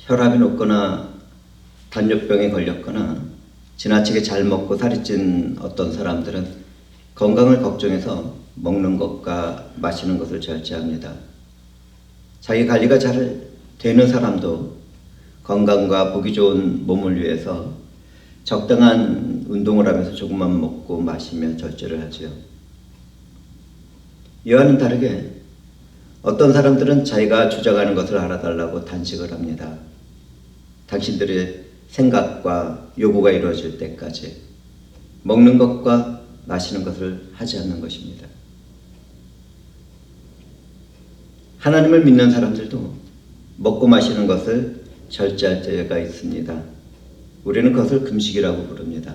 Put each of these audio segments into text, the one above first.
혈압이 높거나 당뇨병에 걸렸거나 지나치게 잘 먹고 살이 찐 어떤 사람들은 건강을 걱정해서 먹는 것과 마시는 것을 절제합니다. 자기 관리가 잘 되는 사람도 건강과 보기 좋은 몸을 위해서 적당한 운동을 하면서 조금만 먹고 마시며 절제를 하지요. 이와는 다르게 어떤 사람들은 자기가 주장하는 것을 알아달라고 단식을 합니다. 당신들의 생각과 요구가 이루어질 때까지 먹는 것과 마시는 것을 하지 않는 것입니다. 하나님을 믿는 사람들도 먹고 마시는 것을 절제할 때가 있습니다. 우리는 그것을 금식이라고 부릅니다.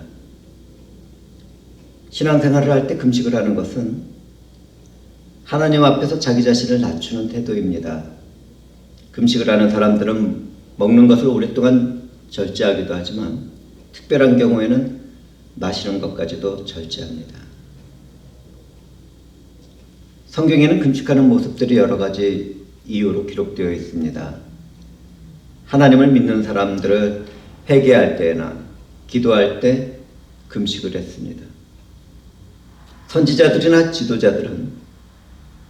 신앙생활을 할 때 금식을 하는 것은 하나님 앞에서 자기 자신을 낮추는 태도입니다. 금식을 하는 사람들은 먹는 것을 오랫동안 절제하기도 하지만 특별한 경우에는 마시는 것까지도 절제합니다. 성경에는 금식하는 모습들이 여러 가지 이유로 기록되어 있습니다. 하나님을 믿는 사람들을 회개할 때나 기도할 때 금식을 했습니다. 선지자들이나 지도자들은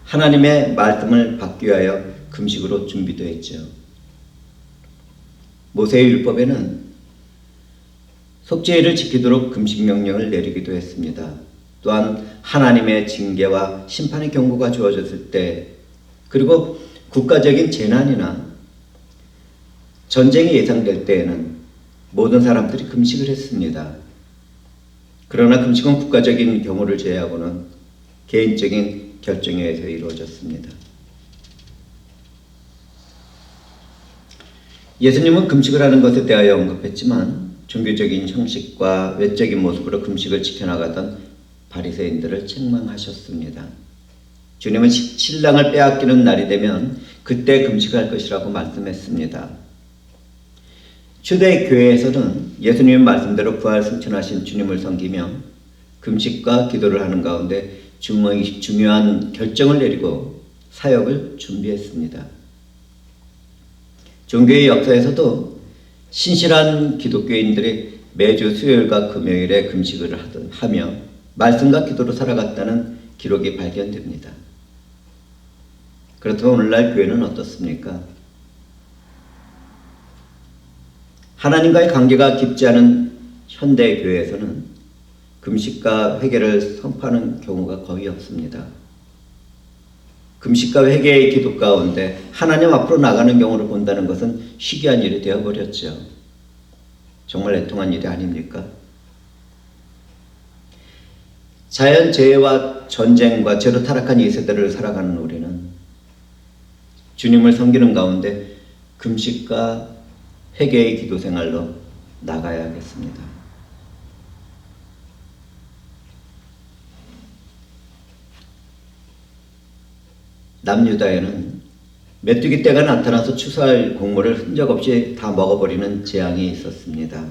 하나님의 말씀을 받기 위하여 금식으로 준비되어 있죠. 모세의 율법에는 속죄일을 지키도록 금식 명령을 내리기도 했습니다. 또한 하나님의 징계와 심판의 경고가 주어졌을 때, 그리고 국가적인 재난이나 전쟁이 예상될 때에는 모든 사람들이 금식을 했습니다. 그러나 금식은 국가적인 경우를 제외하고는 개인적인 결정에 의해서 이루어졌습니다. 예수님은 금식을 하는 것에 대하여 언급했지만 종교적인 형식과 외적인 모습으로 금식을 지켜나가던 바리새인들을 책망하셨습니다. 주님은 신랑을 빼앗기는 날이 되면 그때 금식할 것이라고 말씀했습니다. 초대 교회에서는 예수님의 말씀대로 부활 승천하신 주님을 섬기며 금식과 기도를 하는 가운데 중요한 결정을 내리고 사역을 준비했습니다. 종교의 역사에서도 신실한 기독교인들이 매주 수요일과 금요일에 금식을 하며 말씀과 기도로 살아갔다는 기록이 발견됩니다. 그렇다면 오늘날 교회는 어떻습니까? 하나님과의 관계가 깊지 않은 현대 교회에서는 금식과 회개를 선포하는 경우가 거의 없습니다. 금식과 회개의 기도 가운데 하나님 앞으로 나가는 경우를 본다는 것은 희귀한 일이 되어버렸죠. 정말 애통한 일이 아닙니까? 자연재해와 전쟁과 죄로 타락한 이 세대를 살아가는 우리는 주님을 섬기는 가운데 금식과 회개의 기도 생활로 나가야겠습니다. 남유다에는 메뚜기 떼가 나타나서 추수할 곡물을 흔적 없이 다 먹어버리는 재앙이 있었습니다.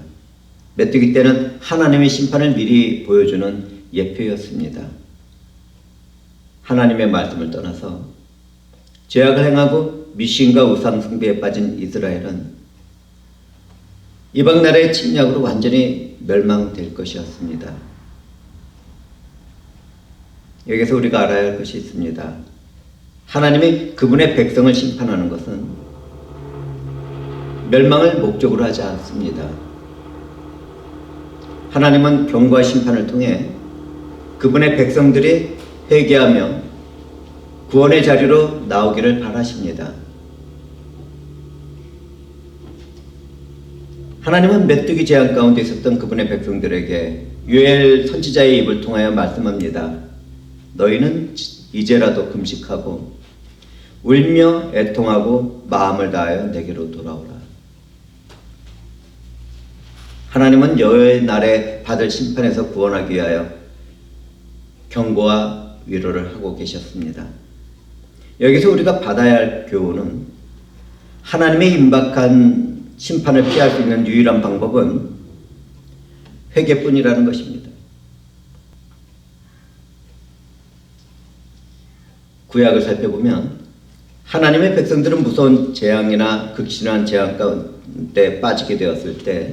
메뚜기 떼는 하나님의 심판을 미리 보여주는 예표였습니다. 하나님의 말씀을 떠나서 죄악을 행하고 미신과 우상 숭배에 빠진 이스라엘은 이방 나라의 침략으로 완전히 멸망될 것이었습니다. 여기서 우리가 알아야 할 것이 있습니다. 하나님이 그분의 백성을 심판하는 것은 멸망을 목적으로 하지 않습니다. 하나님은 경고와 심판을 통해 그분의 백성들이 회개하며 구원의 자리로 나오기를 바라십니다. 하나님은 메뚜기 재앙 가운데 있었던 그분의 백성들에게 요엘 선지자의 입을 통하여 말씀합니다. 너희는 이제라도 금식하고 울며 애통하고 마음을 다하여 내게로 돌아오라. 하나님은 여호와의 날에 받을 심판에서 구원하기 위하여 경고와 위로를 하고 계셨습니다. 여기서 우리가 받아야 할 교훈은 하나님의 임박한 심판을 피할 수 있는 유일한 방법은 회개뿐이라는 것입니다. 구약을 살펴보면 하나님의 백성들은 무서운 재앙이나 극심한 재앙 데 빠지게 되었을 때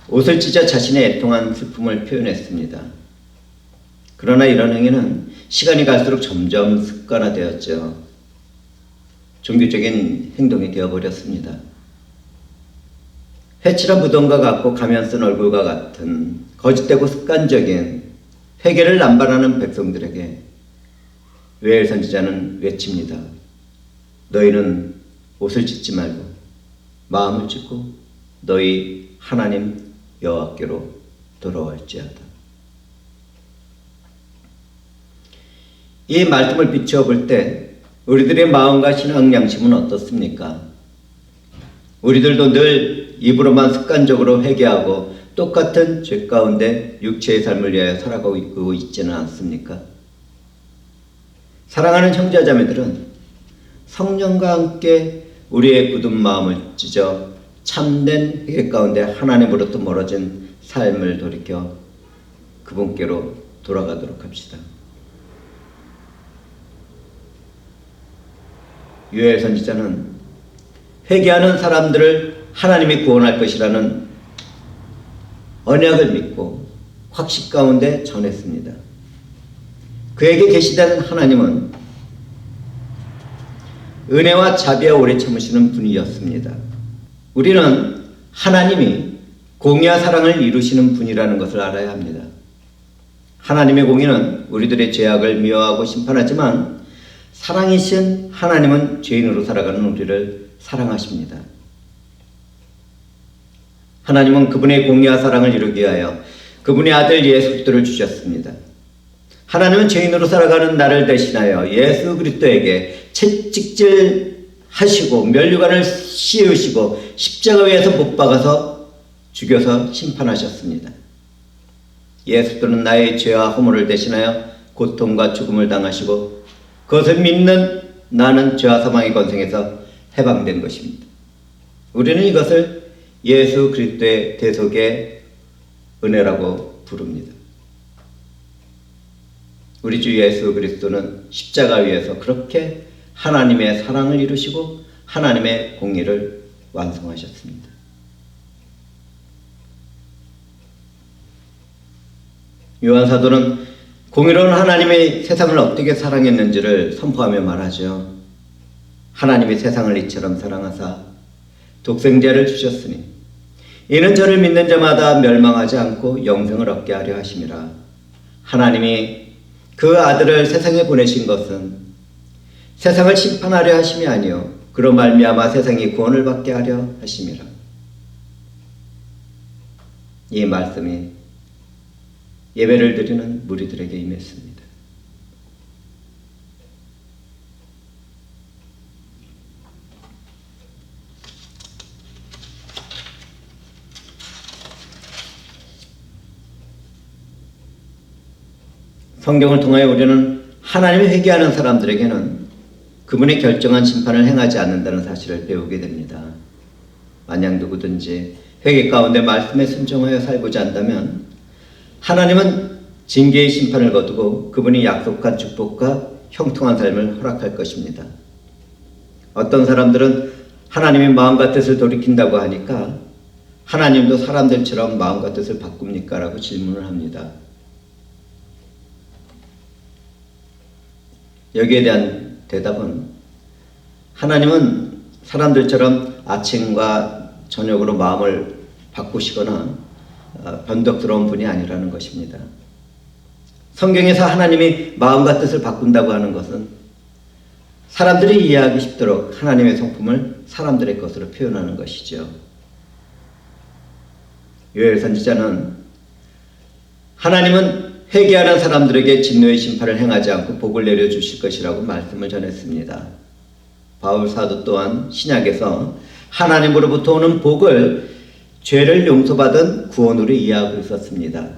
옷을 찢어 자신의 애통한 슬픔을 표현했습니다. 그러나 이런 행위는 시간이 갈수록 점점 습관화되었죠. 종교적인 행동이 되어버렸습니다. 회칠한 무덤과 같고 가면 쓴 얼굴과 같은 거짓되고 습관적인 회개를 남발하는 백성들에게 요엘 선지자는 외칩니다. 너희는 옷을 찢지 말고 마음을 찢고 너희 하나님 여호와께로 돌아올지어다. 이 말씀을 비추어 볼 때 우리들의 마음과 신앙 양심은 어떻습니까? 우리들도 늘 입으로만 습관적으로 회개하고 똑같은 죄 가운데 육체의 삶을 위하여 살아가고 있지는 않습니까? 사랑하는 형제자매들은 성령과 함께 우리의 굳은 마음을 찢어 참된 회개 가운데 하나님으로부터 멀어진 삶을 돌이켜 그분께로 돌아가도록 합시다. 요엘 선지자는 회개하는 사람들을 하나님이 구원할 것이라는 언약을 믿고 확신 가운데 전했습니다. 그에게 계시된 하나님은 은혜와 자비와 오래 참으시는 분이었습니다. 우리는 하나님이 공의와 사랑을 이루시는 분이라는 것을 알아야 합니다. 하나님의 공의는 우리들의 죄악을 미워하고 심판하지만 사랑이신 하나님은 죄인으로 살아가는 우리를 사랑하십니다. 하나님은 그분의 공의와 사랑을 이루기 위하여 그분의 아들 예수 그리스도를 주셨습니다. 하나님은 죄인으로 살아가는 나를 대신하여 예수 그리스도에게 채찍질하시고 면류관을 씌우시고 십자가 위에서 못 박아서 죽여서 심판하셨습니다. 예수 그리스도는 나의 죄와 허물을 대신하여 고통과 죽음을 당하시고 그것을 믿는 나는 죄와 사망의 권세에서 해방된 것입니다. 우리는 이것을 예수 그리스도의 대속의 은혜라고 부릅니다. 우리 주 예수 그리스도는 십자가 위에서 그렇게 하나님의 사랑을 이루시고 하나님의 공의를 완성하셨습니다. 요한 사도는 공의로운 하나님이 세상을 어떻게 사랑했는지를 선포하며 말하죠. 하나님이 세상을 이처럼 사랑하사 독생자를 주셨으니 이는 저를 믿는 자마다 멸망하지 않고 영생을 얻게 하려 하심이라. 하나님이 그 아들을 세상에 보내신 것은 세상을 심판하려 하심이 아니요 그로 말미암아 세상이 구원을 받게 하려 하심이라. 이 말씀이 예배를 드리는 무리들에게 임했습니다. 성경을 통하여 우리는 하나님을 회개하는 사람들에게는 그분의 결정한 심판을 행하지 않는다는 사실을 배우게 됩니다. 만약 누구든지 회개 가운데 말씀에 순종하여 살고자 한다면 하나님은 징계의 심판을 거두고 그분이 약속한 축복과 형통한 삶을 허락할 것입니다. 어떤 사람들은 하나님이 마음과 뜻을 돌이킨다고 하니까 하나님도 사람들처럼 마음과 뜻을 바꿉니까? 라고 질문을 합니다. 여기에 대한 대답은 하나님은 사람들처럼 아침과 저녁으로 마음을 바꾸시거나 변덕스러운 분이 아니라는 것입니다. 성경에서 하나님이 마음과 뜻을 바꾼다고 하는 것은 사람들이 이해하기 쉽도록 하나님의 성품을 사람들의 것으로 표현하는 것이죠. 요엘 선지자는 하나님은 회개하는 사람들에게 진노의 심판을 행하지 않고 복을 내려주실 것이라고 말씀을 전했습니다. 바울 사도 또한 신약에서 하나님으로부터 오는 복을 죄를 용서받은 구원으로 이해하고 있었습니다.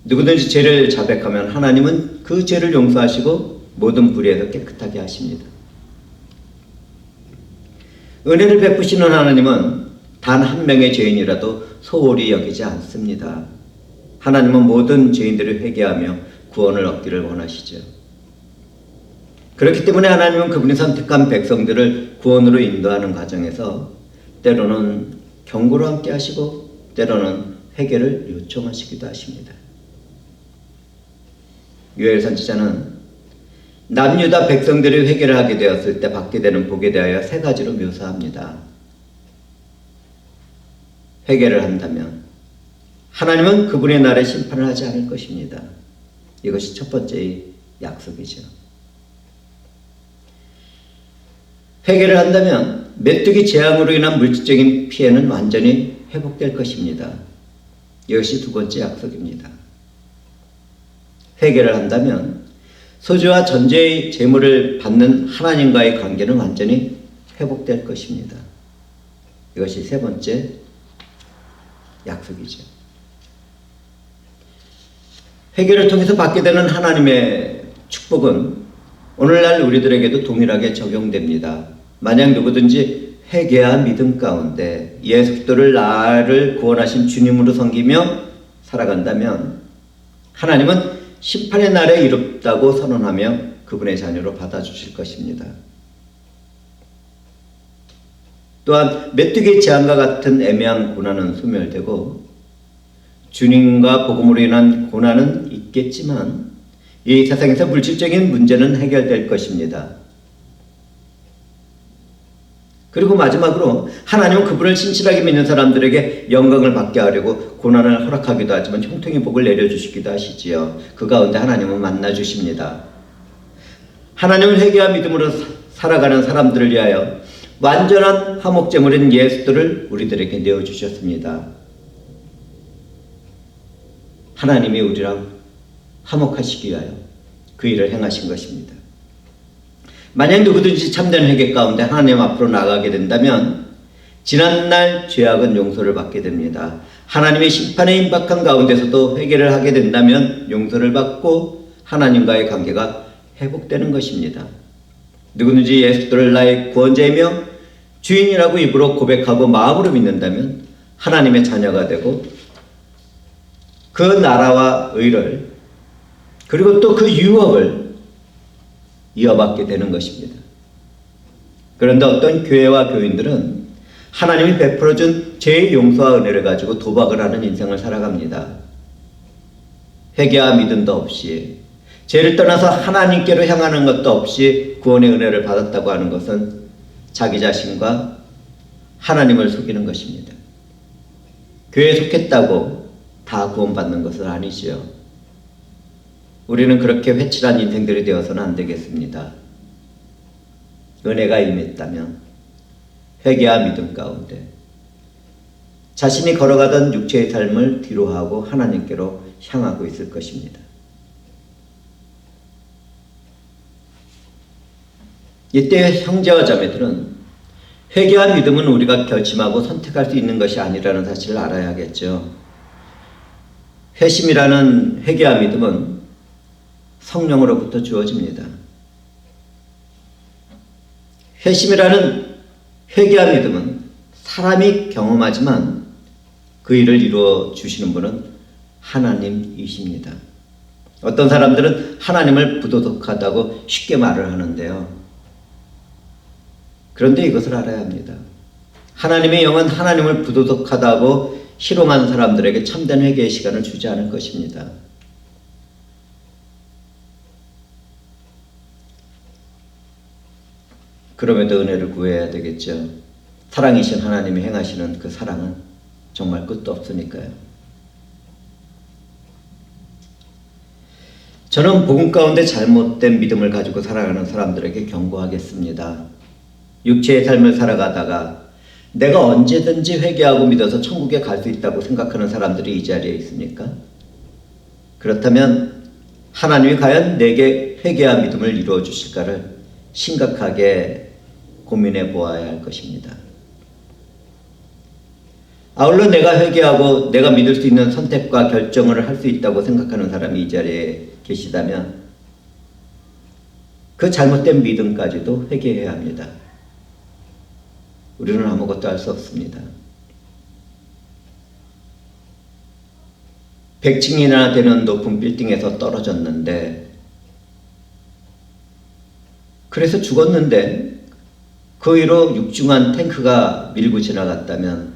누구든지 죄를 자백하면 하나님은 그 죄를 용서하시고 모든 불의에서 깨끗하게 하십니다. 은혜를 베푸시는 하나님은 단 한 명의 죄인이라도 소홀히 여기지 않습니다. 하나님은 모든 죄인들을 회개하며 구원을 얻기를 원하시죠. 그렇기 때문에 하나님은 그분이 선택한 백성들을 구원으로 인도하는 과정에서 때로는 경고로 함께 하시고 때로는 회개를 요청하시기도 하십니다. 요엘 선지자는 남유다 백성들이 회개를 하게 되었을 때 받게 되는 복에 대하여 세 가지로 묘사합니다. 회개를 한다면 하나님은 그분의 날에 심판을 하지 않을 것입니다. 이것이 첫 번째 약속이죠. 회개를 한다면 메뚜기 재앙으로 인한 물질적인 피해는 완전히 회복될 것입니다. 이것이 두 번째 약속입니다. 회개를 한다면 소유와 전제의 재물을 받는 하나님과의 관계는 완전히 회복될 것입니다. 이것이 세 번째 약속이죠. 회개를 통해서 받게 되는 하나님의 축복은 오늘날 우리들에게도 동일하게 적용됩니다. 만약 누구든지 회개와 믿음 가운데 예수 그리스도를 나를 구원하신 주님으로 섬기며 살아간다면 하나님은 심판의 날에 이롭다고 선언하며 그분의 자녀로 받아주실 것입니다. 또한 메뚜기의 재앙과 같은 애매한 고난은 소멸되고 주님과 복음으로 인한 고난은 있겠지만 이 세상에서 물질적인 문제는 해결될 것입니다. 그리고 마지막으로 하나님은 그분을 신실하게 믿는 사람들에게 영광을 받게 하려고 고난을 허락하기도 하지만 형통의 복을 내려주시기도 하시지요. 그 가운데 하나님은 만나주십니다. 하나님은 회개와 믿음으로 살아가는 사람들을 위하여 완전한 화목제물인 예수들을 우리들에게 내어주셨습니다. 하나님이 우리랑 화목하시기 위하여 그 일을 행하신 것입니다. 만약 누구든지 참된 회개 가운데 하나님 앞으로 나가게 된다면 지난날 죄악은 용서를 받게 됩니다. 하나님의 심판에 임박한 가운데서도 회개를 하게 된다면 용서를 받고 하나님과의 관계가 회복되는 것입니다. 누구든지 예수를 나의 구원자이며 주인이라고 입으로 고백하고 마음으로 믿는다면 하나님의 자녀가 되고 그 나라와 의를 그리고 또 그 유업을 이어받게 되는 것입니다. 그런데 어떤 교회와 교인들은 하나님이 베풀어준 죄의 용서와 은혜를 가지고 도박을 하는 인생을 살아갑니다. 회개와 믿음도 없이 죄를 떠나서 하나님께로 향하는 것도 없이 구원의 은혜를 받았다고 하는 것은 자기 자신과 하나님을 속이는 것입니다. 교회에 속했다고 다 구원받는 것은 아니지요. 우리는 그렇게 회칠한 인생들이 되어서는 안 되겠습니다. 은혜가 임했다면 회개와 믿음 가운데 자신이 걸어가던 육체의 삶을 뒤로하고 하나님께로 향하고 있을 것입니다. 이때 형제와 자매들은 회개와 믿음은 우리가 결심하고 선택할 수 있는 것이 아니라는 사실을 알아야겠죠. 회심이라는 회개와 믿음은 성령으로부터 주어집니다. 회심이라는 회개와 믿음은 사람이 경험하지만 그 일을 이루어 주시는 분은 하나님이십니다. 어떤 사람들은 하나님을 부도덕하다고 쉽게 말을 하는데요. 그런데 이것을 알아야 합니다. 하나님의 영은 하나님을 부도덕하다고 희롱한 사람들에게 참된 회개의 시간을 주지 않을 것입니다. 그럼에도 은혜를 구해야 되겠죠. 사랑이신 하나님이 행하시는 그 사랑은 정말 끝도 없으니까요. 저는 복음 가운데 잘못된 믿음을 가지고 살아가는 사람들에게 경고하겠습니다. 육체의 삶을 살아가다가 내가 언제든지 회개하고 믿어서 천국에 갈 수 있다고 생각하는 사람들이 이 자리에 있습니까? 그렇다면 하나님이 과연 내게 회개와 믿음을 이루어 주실까를 심각하게 고민해 보아야 할 것입니다. 아울러 내가 회개하고 내가 믿을 수 있는 선택과 결정을 할 수 있다고 생각하는 사람이 이 자리에 계시다면 그 잘못된 믿음까지도 회개해야 합니다. 우리는 아무것도 할 수 없습니다. 100층이나 되는 높은 빌딩에서 떨어졌는데 그래서 죽었는데 그 위로 육중한 탱크가 밀고 지나갔다면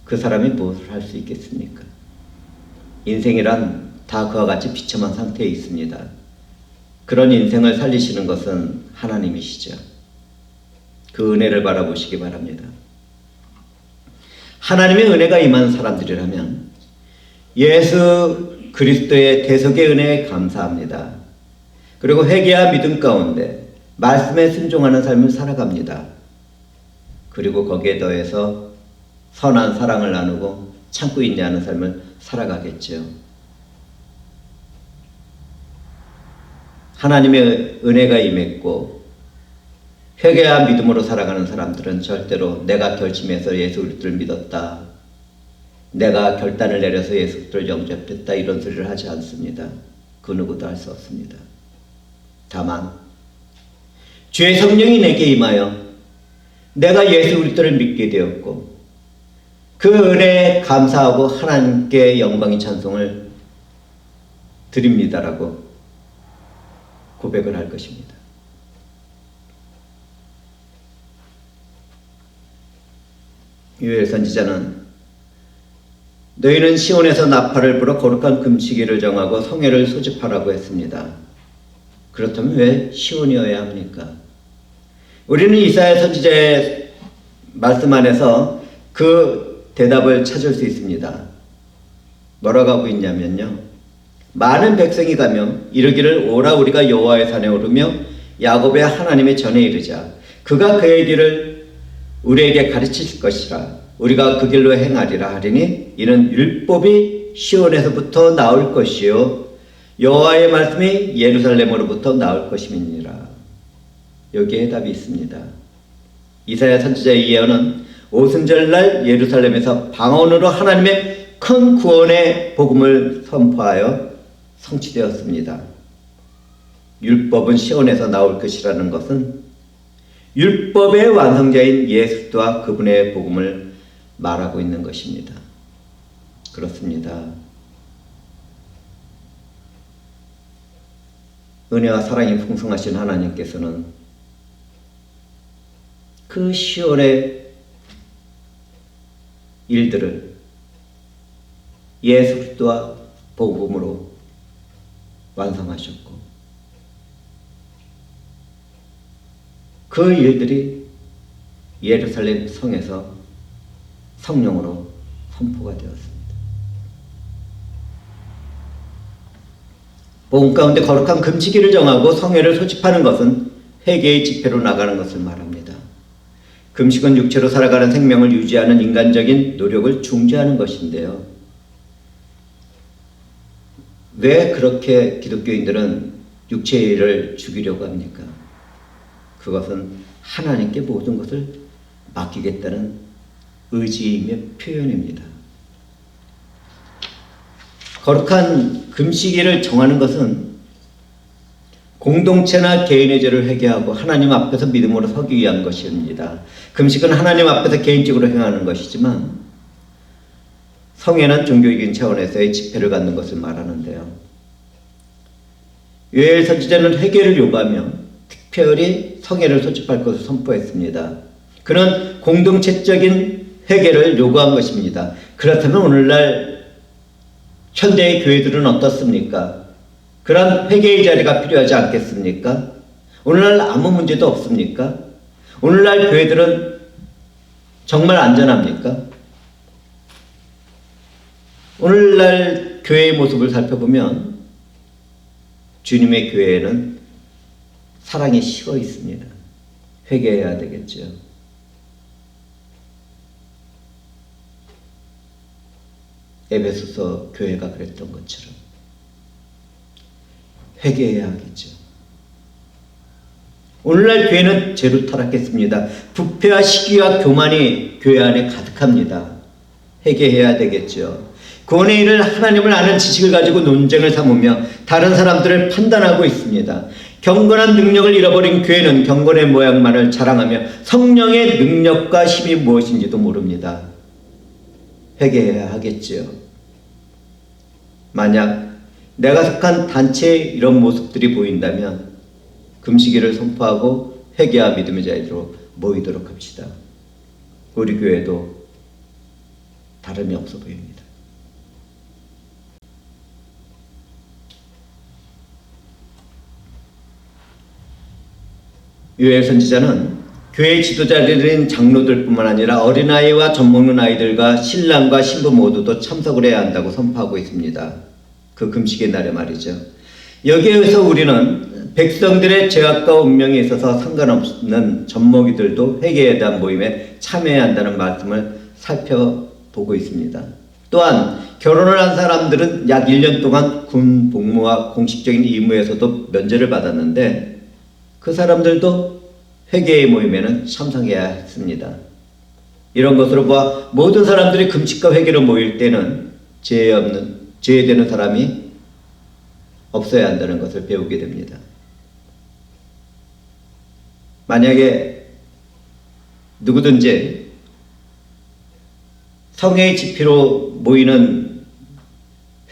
그 사람이 무엇을 할 수 있겠습니까? 인생이란 다 그와 같이 비참한 상태에 있습니다. 그런 인생을 살리시는 것은 하나님이시죠. 그 은혜를 바라보시기 바랍니다. 하나님의 은혜가 임한 사람들이라면 예수 그리스도의 대속의 은혜에 감사합니다. 그리고 회개와 믿음 가운데 말씀에 순종하는 삶을 살아갑니다. 그리고 거기에 더해서 선한 사랑을 나누고 참고 인내하는 삶을 살아가겠죠. 하나님의 은혜가 임했고 회개와 믿음으로 살아가는 사람들은 절대로 내가 결심해서 예수 그리스도를 믿었다, 내가 결단을 내려서 예수 그리스도를 영접했다, 이런 소리를 하지 않습니다. 그 누구도 할 수 없습니다. 다만 주의 성령이 내게 임하여 내가 예수 그리스도를 믿게 되었고 그 은혜에 감사하고 하나님께 영광의 찬송을 드립니다라고 고백을 할 것입니다. 요엘 선지자는 너희는 시온에서 나팔을 불어 거룩한 금식일을 정하고 성회를 소집하라고 했습니다. 그렇다면 왜 시온이어야 합니까? 우리는 이사야 선지자의 말씀 안에서 그 대답을 찾을 수 있습니다. 뭐라고 하고 있냐면요, 많은 백성이 가며 이르기를 오라 우리가 여호와의 산에 오르며 야곱의 하나님의 전에 이르자. 그가 그의 길을 우리에게 가르칠 것이라. 우리가 그 길로 행하리라 하리니 이는 율법이 시온에서부터 나올 것이요 여호와의 말씀이 예루살렘으로부터 나올 것임이니라. 여기에 답이 있습니다. 이사야 선지자의 예언은 오순절날 예루살렘에서 방언으로 하나님의 큰 구원의 복음을 선포하여 성취되었습니다. 율법은 시온에서 나올 것이라는 것은 율법의 완성자인 예수와 그분의 복음을 말하고 있는 것입니다. 그렇습니다. 은혜와 사랑이 풍성하신 하나님께서는 그 시온의 일들을 예수 그리스도와 복음으로 완성하셨고 그 일들이 예루살렘 성에서 성령으로 선포가 되었습니다. 복음 가운데 거룩한 금식일을 정하고 성회를 소집하는 것은 회개의 집회로 나가는 것을 말합니다. 금식은 육체로 살아가는 생명을 유지하는 인간적인 노력을 중지하는 것인데요. 왜 그렇게 기독교인들은 육체의 일을 죽이려고 합니까? 그것은 하나님께 모든 것을 맡기겠다는 의지임의 표현입니다. 거룩한 금식일을 정하는 것은 공동체나 개인의 죄를 회개하고 하나님 앞에서 믿음으로 서기 위한 것입니다. 금식은 하나님 앞에서 개인적으로 행하는 것이지만 성회는 종교적인 차원에서의 집회를 갖는 것을 말하는데요. 요엘 선지자는 회개를 요구하며 특별히 성회를 소집할 것을 선포했습니다. 그는 공동체적인 회개를 요구한 것입니다. 그렇다면 오늘날 현대의 교회들은 어떻습니까? 그런 회개의 자리가 필요하지 않겠습니까? 오늘날 아무 문제도 없습니까? 오늘날 교회들은 정말 안전합니까? 오늘날 교회의 모습을 살펴보면 주님의 교회에는 사랑이 식어 있습니다. 회개해야 되겠죠. 에베소서 교회가 그랬던 것처럼 회개해야 하겠죠. 오늘날 교회는 죄로 타락했습니다. 부패와 시기와 교만이 교회 안에 가득합니다. 회개해야 되겠죠. 구원의 일을 하나님을 아는 지식을 가지고 논쟁을 삼으며 다른 사람들을 판단하고 있습니다. 경건한 능력을 잃어버린 교회는 경건의 모양만을 자랑하며 성령의 능력과 힘이 무엇인지도 모릅니다. 회개해야 하겠지요. 만약 내가 속한 단체에 이런 모습들이 보인다면 금식일을 선포하고 회개와 믿음의 자리로 모이도록 합시다. 우리 교회도 다름이 없어 보입니다. 요엘 선지자는 교회 지도자들인 장로들뿐만 아니라 어린아이와 젖먹는 아이들과 신랑과 신부 모두도 참석을 해야 한다고 선포하고 있습니다. 그 금식의 날에 말이죠. 여기에서 우리는 백성들의 죄악과 운명에 있어서 상관없는 젖먹이들도 회개에 대한 모임에 참여해야 한다는 말씀을 살펴보고 있습니다. 또한 결혼을 한 사람들은 약 1년 동안 군 복무와 공식적인 임무에서도 면제를 받았는데 그 사람들도 회개의 모임에는 참석해야 했습니다. 이런 것으로 보아 모든 사람들이 금식과 회개로 모일 때는 죄되는 사람이 없어야 한다는 것을 배우게 됩니다. 만약에 누구든지 성회의 집회로 모이는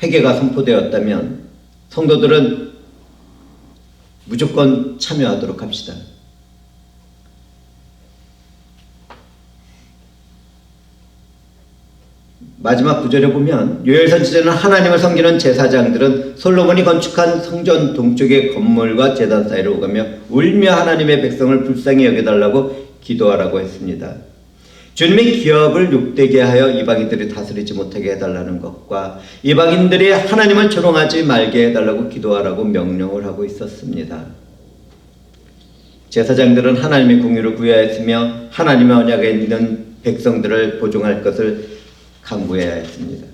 회개가 선포되었다면 성도들은 무조건 참여하도록 합시다. 마지막 구절에 보면 요엘 선지자는 하나님을 섬기는 제사장들은 솔로몬이 건축한 성전 동쪽의 건물과 제단 사이를 오가며 울며 하나님의 백성을 불쌍히 여겨달라고 기도하라고 했습니다. 주님의 기업을 욕되게 하여 이방인들이 다스리지 못하게 해달라는 것과 이방인들이 하나님을 조롱하지 말게 해달라고 기도하라고 명령을 하고 있었습니다. 제사장들은 하나님의 공의를 구해야 했으며 하나님의 언약에 있는 백성들을 보존할 것을 강구해야 했습니다.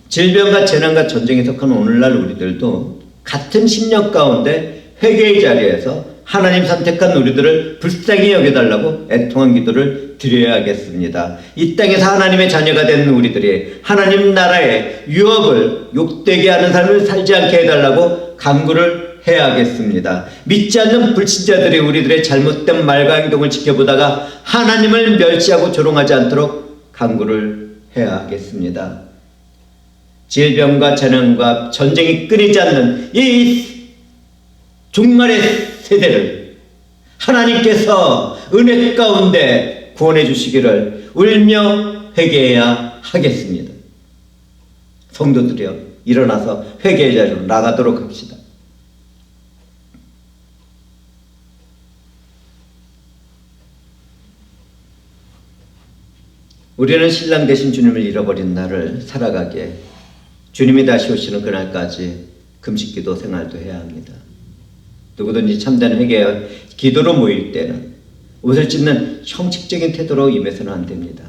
질병과 재난과 전쟁에 속한 오늘날 우리들도 같은 심령 가운데 회개의 자리에서 하나님 선택한 우리들을 불쌍히 여겨달라고 애통한 기도를 드려야겠습니다. 이 땅에서 하나님의 자녀가 된 우리들이 하나님 나라의 유업을 욕되게 하는 삶을 살지 않게 해달라고 간구를 해야겠습니다. 믿지 않는 불신자들이 우리들의 잘못된 말과 행동을 지켜보다가 하나님을 멸시하고 조롱하지 않도록 간구를 해야 하겠습니다. 질병과 재난과 전쟁이 끊이지 않는 이 종말의 세대를 하나님께서 은혜 가운데 구원해 주시기를 울며 회개해야 하겠습니다. 성도들이여 일어나서 회개의 자리로 나가도록 합시다. 우리는 신랑 되신 주님을 잃어버린 날을 살아가기에 주님이 다시 오시는 그날까지 금식기도 생활도 해야 합니다. 누구든지 참된 회개와 기도로 모일 때는 옷을 찢는 형식적인 태도로 임해서는 안 됩니다.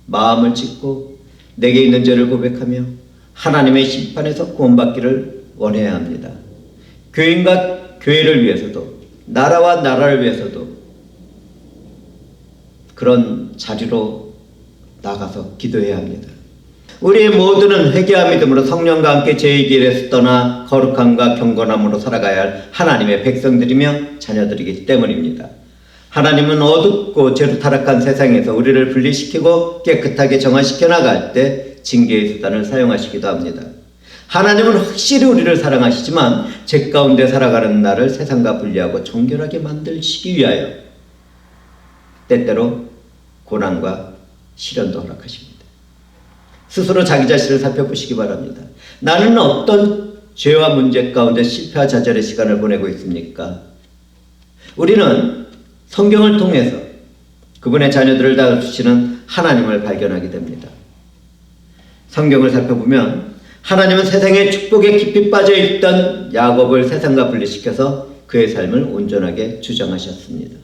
마음을 찢고 내게 있는 죄를 고백하며 하나님의 심판에서 구원받기를 원해야 합니다. 교인과 교회를 위해서도 나라와 나라를 위해서도 그런 자리로 나가서 기도해야 합니다. 우리의 모두는 회개와 믿음으로 성령과 함께 죄의 길에서 떠나 거룩함과 경건함으로 살아가야 할 하나님의 백성들이며 자녀들이기 때문입니다. 하나님은 어둡고 죄로 타락한 세상에서 우리를 분리시키고 깨끗하게 정화시켜 나갈 때 징계의 수단을 사용하시기도 합니다. 하나님은 확실히 우리를 사랑하시지만 죄 가운데 살아가는 나를 세상과 분리하고 정결하게 만들시기 위하여 때때로 고난과 시련도 허락하십니다. 스스로 자기 자신을 살펴보시기 바랍니다. 나는 어떤 죄와 문제 가운데 실패와 좌절의 시간을 보내고 있습니까? 우리는 성경을 통해서 그분의 자녀들을 다루시는 하나님을 발견하게 됩니다. 성경을 살펴보면 하나님은 세상의 축복에 깊이 빠져있던 야곱을 세상과 분리시켜서 그의 삶을 온전하게 주장하셨습니다.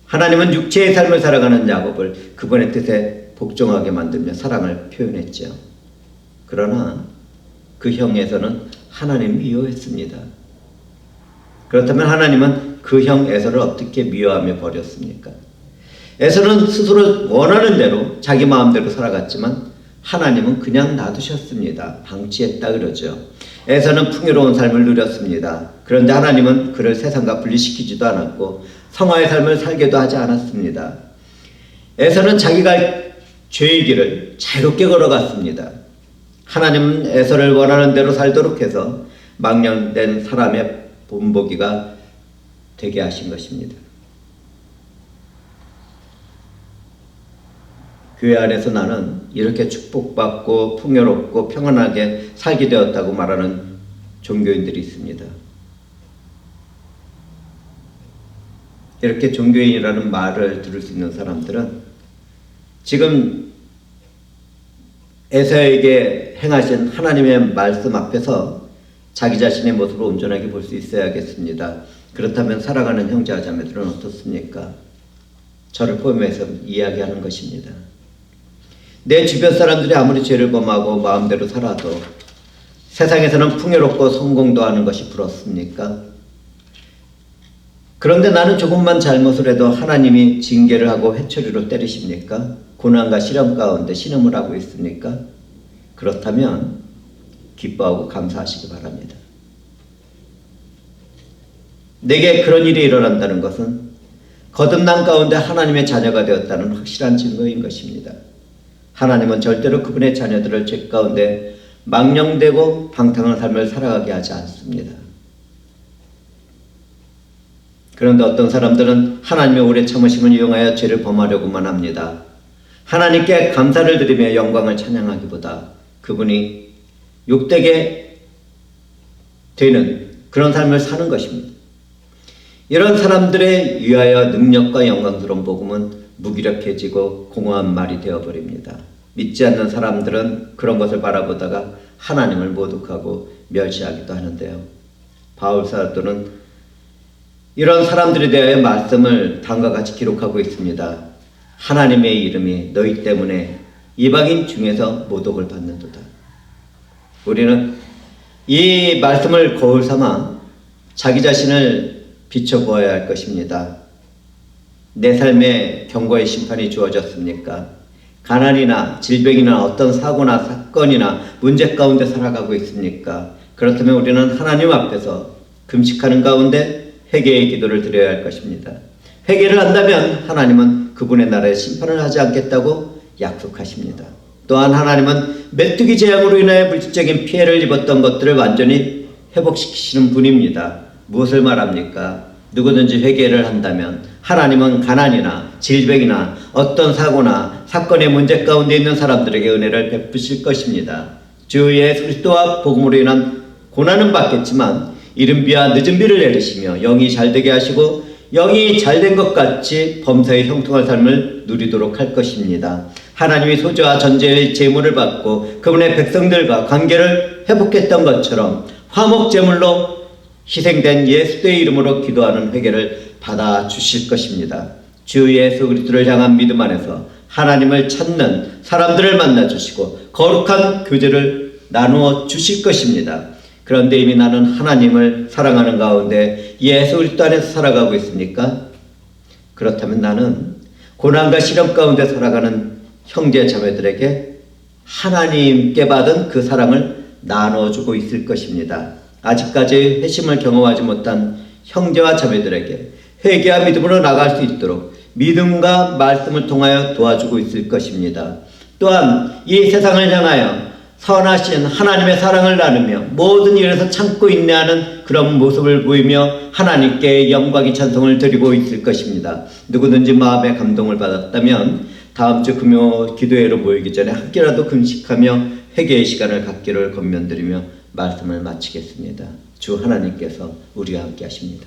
하나님은 육체의 삶을 살아가는 야곱을 그분의 뜻에 복종하게 만들며 사랑을 표현했죠. 그러나 그 형에서는 하나님을 미워했습니다. 그렇다면 하나님은 그 형 에서를 어떻게 미워하며 버렸습니까? 에서는 스스로 원하는 대로 자기 마음대로 살아갔지만 하나님은 그냥 놔두셨습니다. 방치했다 그러죠. 에서는 풍요로운 삶을 누렸습니다. 그런데 하나님은 그를 세상과 분리시키지도 않았고 성화의 삶을 살게도 하지 않았습니다. 에서는 자기가 죄의 길을 자유롭게 걸어갔습니다. 하나님은 에서를 원하는 대로 살도록 해서 망령된 사람의 본보기가 되게 하신 것입니다. 교회 안에서 나는 이렇게 축복받고 풍요롭고 평안하게 살게 되었다고 말하는 종교인들이 있습니다. 이렇게 종교인이라는 말을 들을 수 있는 사람들은 지금 에사에게 행하신 하나님의 말씀 앞에서 자기 자신의 모습을 온전하게 볼 수 있어야겠습니다. 그렇다면 사랑하는 형제와 자매들은 어떻습니까? 저를 포함해서 이야기하는 것입니다. 내 주변 사람들이 아무리 죄를 범하고 마음대로 살아도 세상에서는 풍요롭고 성공도 하는 것이 부럽습니까? 그런데 나는 조금만 잘못을 해도 하나님이 징계를 하고 회초리로 때리십니까? 고난과 시련 가운데 신음을 하고 있습니까? 그렇다면 기뻐하고 감사하시기 바랍니다. 내게 그런 일이 일어난다는 것은 거듭난 가운데 하나님의 자녀가 되었다는 확실한 증거인 것입니다. 하나님은 절대로 그분의 자녀들을 죄 가운데 망령되고 방탕한 삶을 살아가게 하지 않습니다. 그런데 어떤 사람들은 하나님의 오래 참으심을 이용하여 죄를 범하려고만 합니다. 하나님께 감사를 드리며 영광을 찬양하기보다 그분이 욕되게 되는 그런 삶을 사는 것입니다. 이런 사람들에 의하여 능력과 영광스러운 복음은 무기력해지고 공허한 말이 되어버립니다. 믿지 않는 사람들은 그런 것을 바라보다가 하나님을 모독하고 멸시하기도 하는데요. 바울 사도는 이런 사람들에 대하여 말씀을 다음과 같이 기록하고 있습니다. 하나님의 이름이 너희 때문에 이방인 중에서 모독을 받는도다. 우리는 이 말씀을 거울 삼아 자기 자신을 비춰보아야 할 것입니다. 내 삶에 경고의 심판이 주어졌습니까? 가난이나 질병이나 어떤 사고나 사건이나 문제 가운데 살아가고 있습니까? 그렇다면 우리는 하나님 앞에서 금식하는 가운데 회개의 기도를 드려야 할 것입니다. 회개를 한다면 하나님은 그분의 나라에 심판을 하지 않겠다고 약속하십니다. 또한 하나님은 메뚜기 재앙으로 인하여 물질적인 피해를 입었던 것들을 완전히 회복시키시는 분입니다. 무엇을 말합니까? 누구든지 회개를 한다면 하나님은 가난이나 질병이나 어떤 사고나 사건의 문제 가운데 있는 사람들에게 은혜를 베푸실 것입니다. 주 예수 그리스도와 복음으로 인한 고난은 받겠지만 이른 비와 늦은 비를 내리시며 영이 잘되게 하시고 영이 잘된 것 같이 범사에 형통할 삶을 누리도록 할 것입니다. 하나님이 소재와 전제의 제물을 받고 그분의 백성들과 관계를 회복했던 것처럼 화목제물로 희생된 예수의 이름으로 기도하는 회개를 받아 주실 것입니다. 주 예수 그리스도를 향한 믿음 안에서 하나님을 찾는 사람들을 만나 주시고 거룩한 교제를 나누어 주실 것입니다. 그런데 이미 나는 하나님을 사랑하는 가운데 예수 그리스도 안에서 살아가고 있습니까? 그렇다면 나는 고난과 시련 가운데 살아가는 형제 자매들에게 하나님께 받은 그 사랑을 나눠주고 있을 것입니다. 아직까지 회심을 경험하지 못한 형제와 자매들에게 회개와 믿음으로 나갈 수 있도록 믿음과 말씀을 통하여 도와주고 있을 것입니다. 또한 이 세상을 향하여 선하신 하나님의 사랑을 나누며 모든 일에서 참고 인내하는 그런 모습을 보이며 하나님께 영광의 찬송을 드리고 있을 것입니다. 누구든지 마음의 감동을 받았다면 다음 주 금요 기도회로 모이기 전에 함께라도 금식하며 회개의 시간을 갖기를 권면드리며 말씀을 마치겠습니다. 주 하나님께서 우리와 함께 하십니다.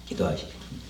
기도하시겠습니다.